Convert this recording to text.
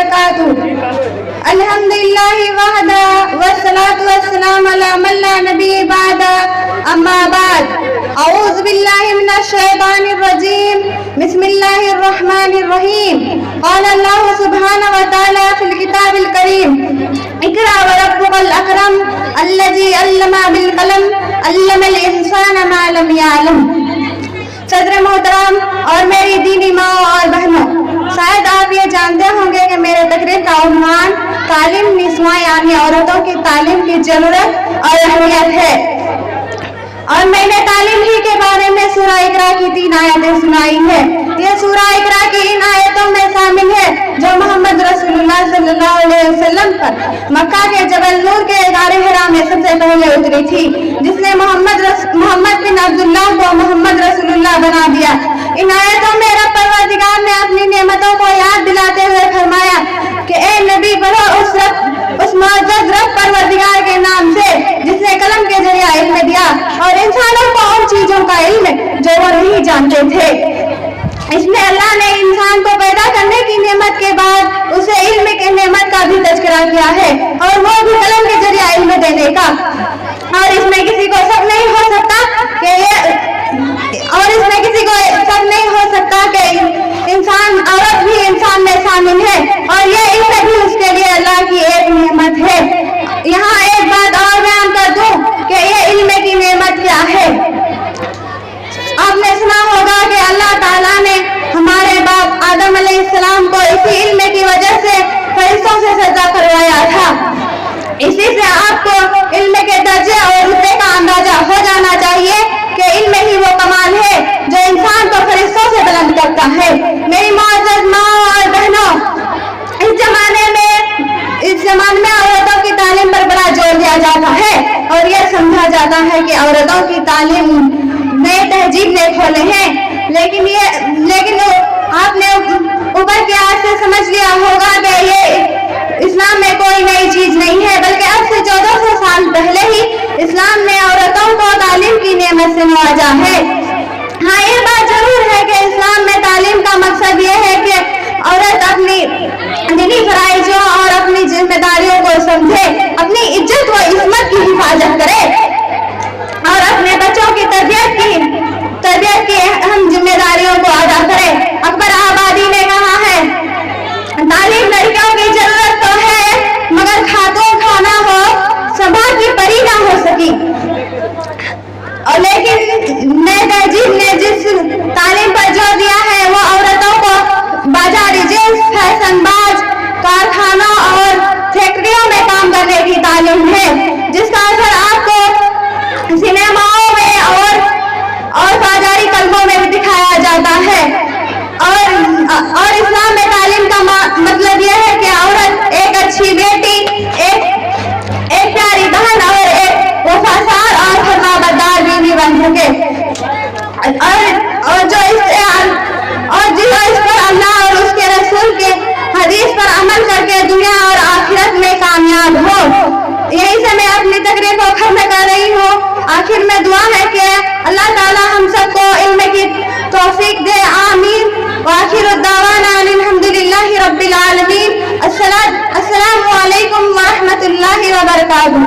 وبركاته. الحمد لله وحده والصلاة والسلام على من لا نبي بعده. أما بعد، أعوذ بالله من الشيطان الرجيم. بسم الله الرحمن الرحيم. قال الله سبحانه وتعالى في الكتاب الكريم: اقرأ وربك الأكرم الذي علم بالقلم علم الإنسان ما لم يعلم. صدر محترم اور میری دینی ماں اور بہنوں، شاید آپ یہ جانتے ہوں گے کہ میرے تقریر کا عنوان تعلیم نسواں یعنی عورتوں کی تعلیم کی ضرورت اور اہمیت ہے، اور میں نے تعلیم ہی کے بارے میں سورہ اقرا کی 3 آیتیں سنائی ہیں. یہ سورہ اقرا کی ان آیتوں میں شامل ہے جو محمد رسول اللہ صلی اللہ علیہ وسلم پر مکہ کے جبل نور کے غار حرا میں سب سے پہلے اتری تھی، جس نے محمد بن عبداللہ کو محمد رسول اللہ بنا دیا. ان آیتوں میں رب پروردگار نے اپنی نعمتوں کو یاد دلاتے ہوئے فرمایا کہ اے نبی پڑھو اس معزز رب پروردگار کے نام سے جس نے قلم کے ذریعے علم دیا اور انسانوں کو ان چیزوں کا علم جو وہ نہیں جانتے تھے. اس میں اللہ نے انسان کو پیدا کرنے کی نعمت کے بعد اسے علم کی نعمت کا بھی تذکرہ کیا ہے، اور وہ بھی قلم کے ذریعے علم دینے کا. اور اس میں کسی کو شک نہیں ہو سکتا کہ انسان عورت بھی انسان میں شامل ہے، اور یہ علم بھی اس کے لیے اللہ کی ایک نعمت ہے. یہاں ایک بات اور بیان کر دوں کہ یہ علم کی نعمت کیا ہے. آپ نے سنا ہوگا کہ اللہ تعالیٰ نے ہمارے باپ آدم علیہ السلام کو اسی علم کی وجہ سے فرشتوں سے سجدہ کروایا تھا. اسی سے آپ کو علم کے درجے اور رتبے کا اندازہ ہو جانا چاہیے کہ علم ہی وہ کمال ہے جو انسان کو فرشتوں سے بلند کرتا ہے. میری معزز ماں اور بہنوں، اس زمانے میں عورتوں کی تعلیم پر بڑا زور دیا جاتا ہے، اور یہ سمجھا جاتا ہے کہ عورتوں کی تعلیم نئے تہذیب نے کھولے ہیں، لیکن آپ نے اوپر کے آج سے سمجھ لیا ہوگا کہ یہ اسلام میں کوئی نئی چیز نہیں ہے، بلکہ اب سے 1400 سال پہلے ہی اسلام نے عورتوں کو تعلیم کی نعمت سے نوازا ہے. ہاں، یہ بات ضرور ہے کہ اسلام میں تعلیم کا مقصد یہ ہے کہ عورت اپنی دینی فرائضوں اور اپنی ذمہ داریوں کو سمجھے، اپنی عزت و عصمت کی حفاظت کرے اور اپنے بچوں کی تربیت کی اہم ذمہ داریوں کو ادا کرے. اکبر آبادی نے کہا ہے، تعلیم لڑکیوں کی ضرورت تو ہے مگر خاتون کھانا ہو صبا کی پری نہ ہو سکی. اور لیکن نئے تہذیب نے جس تعلیم پر زور دیا ہے وہ عورتوں کو بازاری جنس، فیشن باز، کارخانوں اور فیکٹریوں میں کام کرنے کی تعلیم ہے، جس کا اثر آپ کو سنیماؤں میں اور بازاری کلبوں میں بھی دکھایا جاتا ہے. اور اسلام میں تعلیم کا مطلب یہ ہے کہ عورت ایک اچھی بیٹی، ایک پیاری بہن اور ایک وفادار اور فرمانبردار بیوی بن سکے، اور جو اس پر اللہ اور اس کے رسول کے حدیث پر عمل کر کے دنیا اور آخرت میں کامیاب ہو. یہی سے میں اپنی تقریر کو ختم کر رہی ہوں. آخر میں دعا ہے کہ اللہ تعالی ہم سب کو علم کی توفیق دے. آمین. وآخر الدعوانا الحمدللہ رب العالمین. السلام علیکم ورحمۃ اللہ وبرکاتہ.